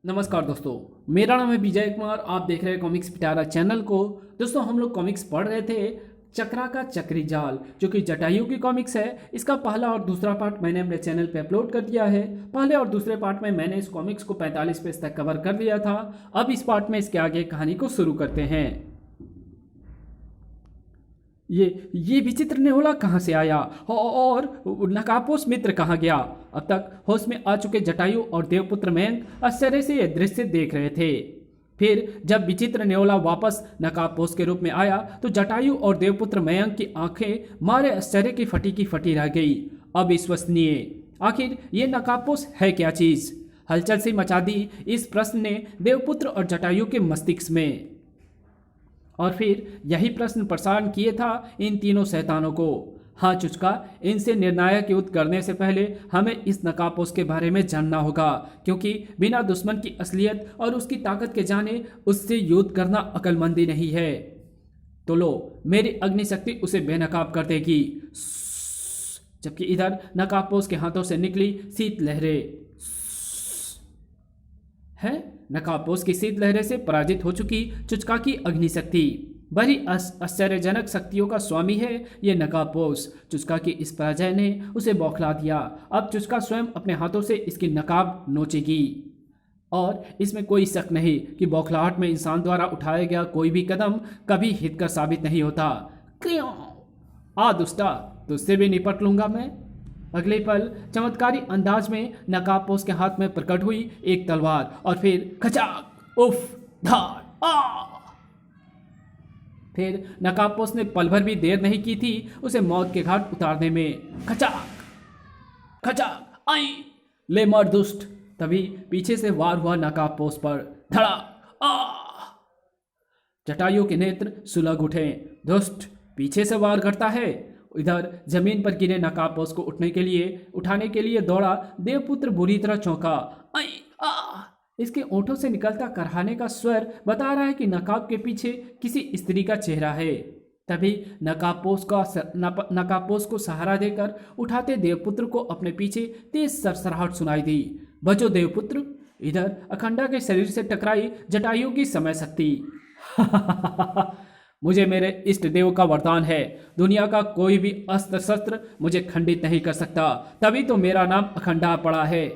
नमस्कार दोस्तों, मेरा नाम है विजय कुमार। आप देख रहे हैं कॉमिक्स पिटारा चैनल को। दोस्तों, हम लोग कॉमिक्स पढ़ रहे थे चक्रा का चक्री जाल, जो कि जटायु की कॉमिक्स है। इसका पहला और दूसरा पार्ट मैंने अपने चैनल पे अपलोड कर दिया है। पहले और दूसरे पार्ट में मैंने इस कॉमिक्स को 45 पेज तक कवर कर दिया था। अब इस पार्ट में इसके आगे कहानी को शुरू करते हैं। ये विचित्र नेहोला कहाँ से आया और नकापोस मित्र कहाँ गया? अब तक होश में आ चुके जटायु और देवपुत्र मयंक आश्चर्य से यह दृश्य देख रहे थे। फिर जब विचित्र नेहोला वापस नकापोस के रूप में आया तो जटायु और देवपुत्र मयंक की आंखें मारे आश्चर्य की फटी रह गई। अविश्वसनीय! आखिर ये नकापोस है क्या चीज? हलचल सी मचा दी इस प्रश्न ने देवपुत्र और जटायु के मस्तिष्क में। और फिर यही प्रश्न प्रसारण किए था इन तीनों शैतानों को। हाँ चुचका, इनसे निर्णायक युद्ध करने से पहले हमें इस नकापोस के बारे में जानना होगा, क्योंकि बिना दुश्मन की असलियत और उसकी ताकत के जाने उससे युद्ध करना अक्लमंदी नहीं है। तो लो, मेरी अग्निशक्ति उसे बेनकाब कर देगी। जबकि इधर नकापोस के हाथों से निकली शीत लहरें है। नकापोस की शीत लहरें से पराजित हो चुकी चुचका की अग्निशक्ति। बड़ी आश्चर्यजनक शक्तियों का स्वामी है ये नकापोस। चुचका की इस पराजय ने उसे बौखला दिया। अब चुचका स्वयं अपने हाथों से इसकी नकाब नोचेगी। और इसमें कोई शक नहीं कि बौखलाहट में इंसान द्वारा उठाया गया कोई भी कदम कभी हितकर साबित नहीं होता। क्यों? आ दुष्टा, तुझसे भी निपट लूंगा मैं। अगले पल चमत्कारी अंदाज में नकापोस के हाथ में प्रकट हुई एक तलवार और फिर खचाक, उफ, धार, आ! फिर नकापोस ने पल भर भी देर नहीं की थी उसे मौत के घाट उतारने में। खचाक खचाक, आई ले मर दुष्ट! तभी पीछे से वार हुआ नकापोस पर। धड़ाक, आ! जटायु के नेत्र सुलग उठे। दुष्ट पीछे से वार करता है। इधर जमीन पर गिरे नकापोस को उठाने के लिए दौड़ा देवपुत्र बुरी तरह चौंका। आई आ! इसके ओंठों से निकलता करहाने का स्वर बता रहा है कि नकाब के पीछे किसी स्त्री का चेहरा है। तभी नकापोस को सहारा देकर उठाते देवपुत्र को अपने पीछे तेज सरसराहट सुनाई दी। बचो देवपुत्र! इधर अखंडा के शरीर से टकराई जटायु की समय शक्ति। मुझे मेरे इष्ट देव का वरदान है, दुनिया का कोई भी अस्त्र शस्त्र मुझे खंडित नहीं कर सकता, तभी तो मेरा नाम अखंडा पड़ा है।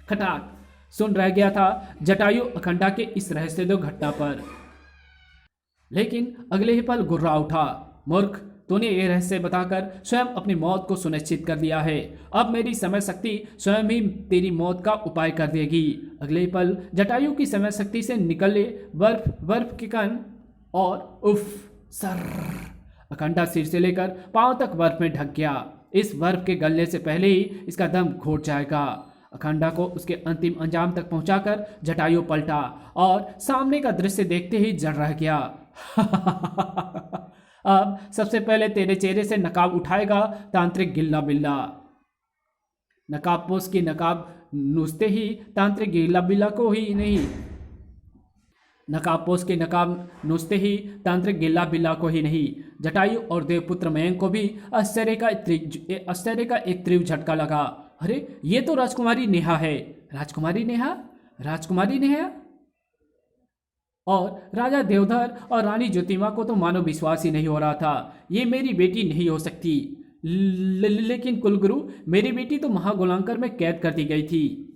खटाक! सुन रह गया था जटायु अखंडा के इस रहस्यमय घटना पर, लेकिन अगले ही पल गुर्रा उठा। मूर्ख, तूने ये रहस्य बताकर स्वयं अपनी मौत को सुनिश्चित कर लिया है। अब मेरी समय शक्ति स्वयं ही तेरी मौत का उपाय कर देगी। अगले ही पल जटायु की समय शक्ति से निकले बर्फ के कण और उफ, सर! अखंडा सिर से लेकर पांव तक बर्फ में ढक गया। इस बर्फ के गलने से पहले ही इसका दम घोट जाएगा। अखंडा को उसके अंतिम अंजाम तक पहुंचाकर जटायु पलटा और सामने का दृश्य देखते ही जड़ रह गया। अब सबसे पहले तेरे चेहरे से नकाब उठाएगा तांत्रिक गिल्ला बिल्ला। नकाबपोश की नकाब नूचते ही तांत्रिक गिल्ला बिल्ला को ही नहीं, नकाबपोश के नकाब नोचते ही तांत्रिक गिल्ला बिल्ला को ही नहीं, जटायु और देवपुत्र मयंक को भी आश्चर्य का एक तीव्र झटका लगा। अरे, ये तो राजकुमारी नेहा है। राजकुमारी नेहा? राजकुमारी नेहा? और राजा देवधर और रानी ज्योतिमा को तो मानो विश्वास ही नहीं हो रहा था। ये मेरी बेटी नहीं हो सकती। लेकिन कुलगुरु, मेरी बेटी तो महागोलांकर में कैद कर दी गई थी।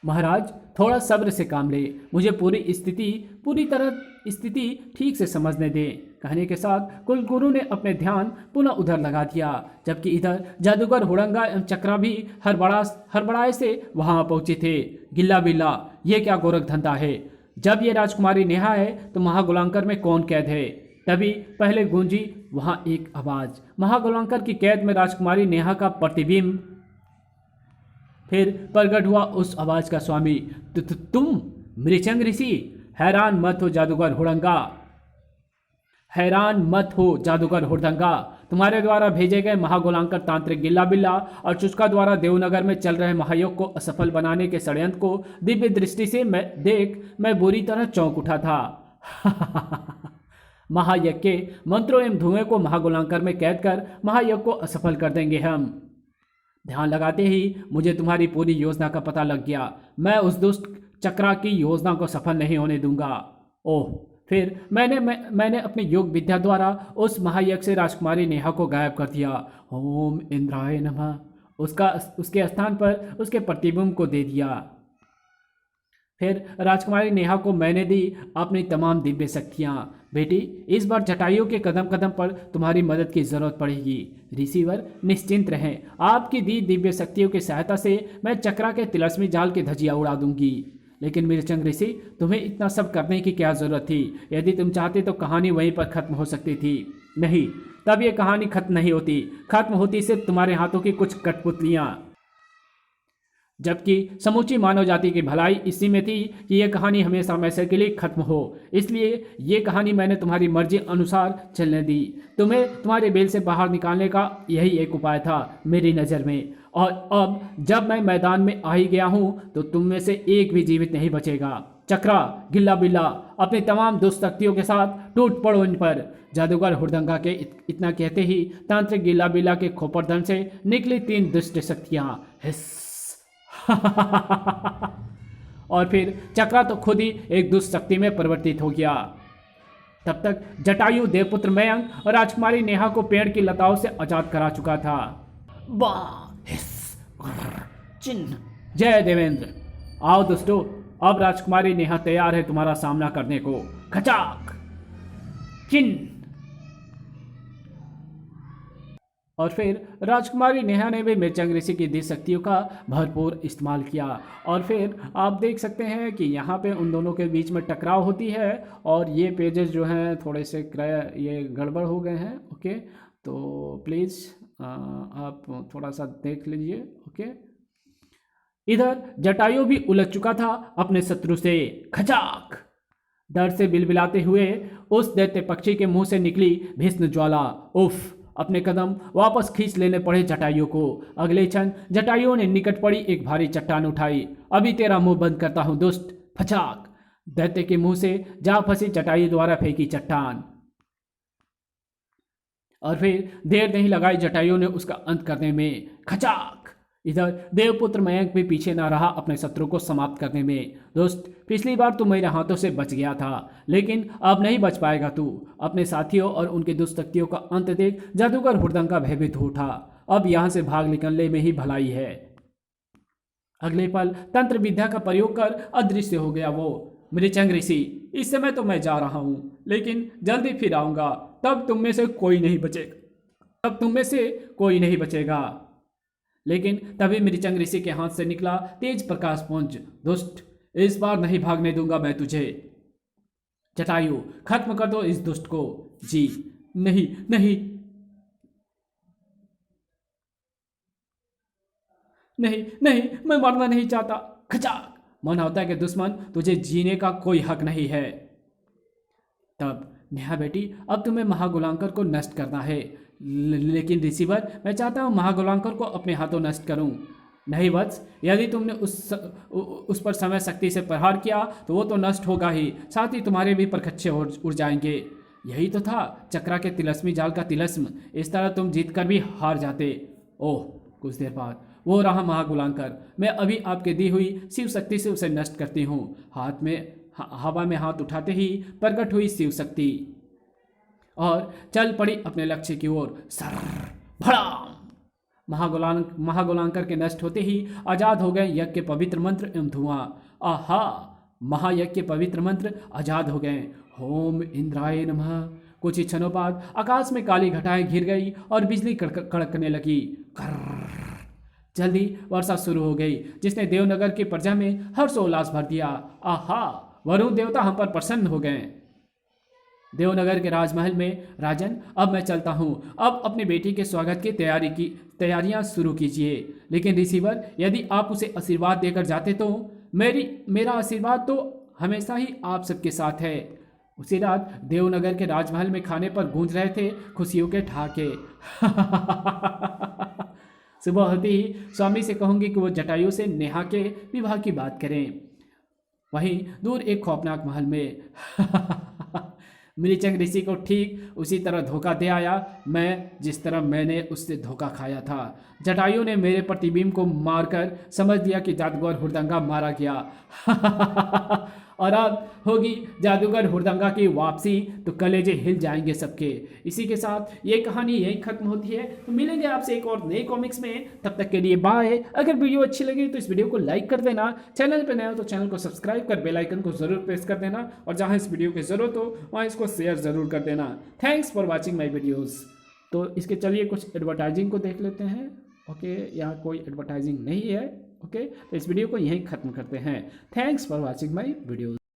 महाराज, थोड़ा सब्र से काम ले, मुझे पूरी तरह स्थिति ठीक से समझने दें। कहने के साथ कुलगुरु ने अपने ध्यान पुनः उधर लगा दिया, जबकि इधर जादूगर हुड़ंगा एवं चक्रा भी हड़बड़ाए से वहां पहुंचे थे। गिल्ला बिल्ला, ये क्या गोरख धंधा है? जब ये राजकुमारी नेहा है तो महागोलांकर में कौन कैद है? तभी पहले गूंजी वहां एक आवाज, महागोलांकर की कैद में राजकुमारी नेहा का प्रतिबिंब। फिर प्रकट हुआ उस आवाज का स्वामी। तुम मृचंग ऋषि! हैरान मत हो जादूगर हुड़ंगा, हैरान मत हो जादूगर हुड़दंगा। तुम्हारे द्वारा भेजे गए महागोलांकर तांत्रिक गिल्ला बिल्ला और चुचका द्वारा देवनगर में चल रहे महायोग को असफल बनाने के षड्यंत्र को दिव्य दृष्टि से मैं बुरी तरह चौंक उठा था। महायज्ञ के मंत्रों एवं धुएं को महागोलांकर में कैद कर महायज्ञ को असफल कर देंगे हम। ध्यान लगाते ही मुझे तुम्हारी पूरी योजना का पता लग गया। मैं उस दुष्ट चक्रा की योजना को सफल नहीं होने दूंगा। ओह, फिर मैंने अपने योग विद्या द्वारा उस महायज्ञ से राजकुमारी नेहा को गायब कर दिया। ओम इंद्राय नमः। उसके स्थान पर उसके प्रतिबिंब को दे दिया। फिर राजकुमारी नेहा को मैंने दी अपनी तमाम दिव्य शक्तियाँ। बेटी, इस बार जटायु के कदम कदम पर तुम्हारी मदद की जरूरत पड़ेगी। रिसीवर निश्चिंत रहें, आपकी दी दिव्य शक्तियों की सहायता से मैं चक्रा के तिलस्मी जाल की धज्जियाँ उड़ा दूंगी। लेकिन मिर्चंग ऋषि, तुम्हें इतना सब करने की क्या जरूरत थी? यदि तुम चाहते तो कहानी वहीं पर खत्म हो सकती थी। नहीं, तब ये कहानी खत्म नहीं होती। खत्म होती सिर्फ तुम्हारे हाथों की कुछ कठपुतलियाँ, जबकि समूची मानव जाति की भलाई इसी में थी कि यह कहानी हमेशा हमेशा के लिए खत्म हो। इसलिए ये कहानी मैंने तुम्हारी मर्जी अनुसार चलने दी। तुम्हें तुम्हारे बेल से बाहर निकालने का यही एक उपाय था मेरी नज़र में। और अब जब मैं मैदान में आ ही गया हूँ तो तुम में से एक भी जीवित नहीं बचेगा। चक्रा, गिल्ला बिल्ला, अपनी तमाम दुष्ट शक्तियों के साथ टूट पड़ो इन पर। जादूगर हुड़दंगा के इतना कहते ही तांत्रिक गिल्ला बिल्ला के खोपरधन से निकली 3 दुष्ट शक्तियाँ। हिस्स और फिर चक्रा तो खुद ही एक दुष्ट शक्ति में परिवर्तित हो गया। तब तक जटायु देवपुत्र मयंक और राजकुमारी नेहा को पेड़ की लताओं से आजाद करा चुका था। चिन्ह। जय देवेंद्र। आओ दोस्तों, अब राजकुमारी नेहा तैयार है तुम्हारा सामना करने को। खचाक चिन्ह। और फिर राजकुमारी नेहा ने भी मिर्चंग ऋषि की दी शक्तियों का भरपूर इस्तेमाल किया। और फिर आप देख सकते हैं कि यहाँ पे उन दोनों के बीच में टकराव होती है और ये पेजेस जो हैं थोड़े से ये गड़बड़ हो गए हैं। ओके, तो प्लीज़ आप थोड़ा सा देख लीजिए। ओके, इधर जटायु भी उलझ चुका था अपने शत्रु से। खचाक। डर से बिलबिलाते हुए उस दैत्य पक्षी के मुंह से निकली भीष्म ज्वाला। उफ, अपने कदम वापस खींच लेने पड़े जटायु को। अगले क्षण जटायु ने निकट पड़ी एक भारी चट्टान उठाई। अभी तेरा मुंह बंद करता हूं दुष्ट। फचाक। दैत्य के मुंह से जा फंसी जटायु द्वारा फेंकी चट्टान। और फिर देर नहीं लगाई जटायु ने उसका अंत करने में। खचाक। इधर देवपुत्र मयंक भी पीछे ना रहा अपने शत्रु को समाप्त करने में। दोस्त, पिछली बार तू मेरे हाथों से बच गया था, लेकिन अब नहीं बच पाएगा तू। अपने साथियों और उनके दुष्शक्तियों का अंत देख जादूगर हुड़दंगा भयभीत हो उठा। अब यहां से भाग निकलने में ही भलाई है। अगले पल तंत्र विद्या का प्रयोग कर अदृश्य हो गया वो। मृचंग ऋषि, इस समय तो मैं जा रहा हूं, लेकिन जल्दी फिर आऊंगा। तब तुम में से कोई नहीं बचेगा। लेकिन तभी मृचंग ऋषि के हाथ से निकला तेज प्रकाश पुंज। दुष्ट, इस बार नहीं भागने दूंगा मैं तुझे। जटायु, खत्म कर दो इस दुष्ट को। जी नहीं, नहीं, नहीं, नहीं, मैं मरना नहीं चाहता। खचाक। मनौता के दुश्मन, तुझे जीने का कोई हक नहीं है। तब नेहा बेटी, अब तुम्हें महागुलांकर को नष्ट करना है। लेकिन रिसीवर, मैं चाहता हूं महागुलांकर को अपने हाथों नष्ट करूं। नहीं वत्स, यदि तुमने उस पर समय शक्ति से प्रहार किया तो वो तो नष्ट होगा ही, साथ ही तुम्हारे भी परखच्चे उड़ जाएंगे। यही तो था चक्रा के तिलस्मी जाल का तिलस्म। इस तरह तुम जीत कर भी हार जाते। ओह, कुछ देर बाद वो रहा महागुलांकर। मैं अभी आपके दी हुई शिव शक्ति से उसे नष्ट करती हूँ। हवा में हाथ उठाते ही प्रकट हुई शिव शक्ति और चल पड़ी अपने लक्ष्य की ओर। सर भड़ाम। महागुलांकर के नष्ट होते ही आजाद हो गए यज्ञ के पवित्र मंत्र एवं धुआं। आहा, महायज्ञ के पवित्र मंत्र आजाद हो गए। ओम इंद्राय नमः। कुछ ही क्षणों बाद आकाश में काली घटाएं घिर गई और बिजली कड़कने लगी। जल्दी वर्षा शुरू हो गई, जिसने देवनगर की प्रजा में हर्षोल्लास भर दिया। आहा, वरुण देवता हम पर प्रसन्न हो गए। देवनगर के राजमहल में, राजन, अब मैं चलता हूँ। अब अपनी बेटी के स्वागत की तैयारियां शुरू कीजिए। लेकिन रिसीवर, यदि आप उसे आशीर्वाद देकर जाते तो मेरा आशीर्वाद तो हमेशा ही आप सबके साथ है। उसी रात देवनगर के राजमहल में खाने पर गूंज रहे थे खुशियों के ठहाके। सुबह होती ही स्वामी से कहूंगी कि वो जटायु से नेहा के विवाह की बात करें। वहीं दूर एक खौफनाक महल में मृचंग ऋषि को ठीक उसी तरह धोखा दे आया मैं, जिस तरह मैंने उससे धोखा खाया था। जटायु ने मेरे प्रतिबिंब को मारकर समझ लिया कि जादूगर हुड़दंगा मारा गया। और अब होगी जादूगर हुड़दंगा की वापसी, तो कलेजे हिल जाएंगे सबके। इसी के साथ ये कहानी यहीं खत्म होती है। तो मिलेंगे आपसे एक और नए कॉमिक्स में, तब तक के लिए बाय। अगर वीडियो अच्छी लगी तो इस वीडियो को लाइक कर देना, चैनल पर नया हो तो चैनल को सब्सक्राइब कर बेल आइकन को जरूर प्रेस कर देना, और जहाँ इस वीडियो की जरूरत हो वहाँ इसको शेयर जरूर कर देना। Thanks for watching my videos. तो इसके चलिए कुछ एडवर्टाइजिंग को देख लेते हैं। ओके, यहाँ कोई एडवर्टाइजिंग नहीं है। ओके, तो इस वीडियो को यहीं ख़त्म करते हैं। Thanks for watching my videos.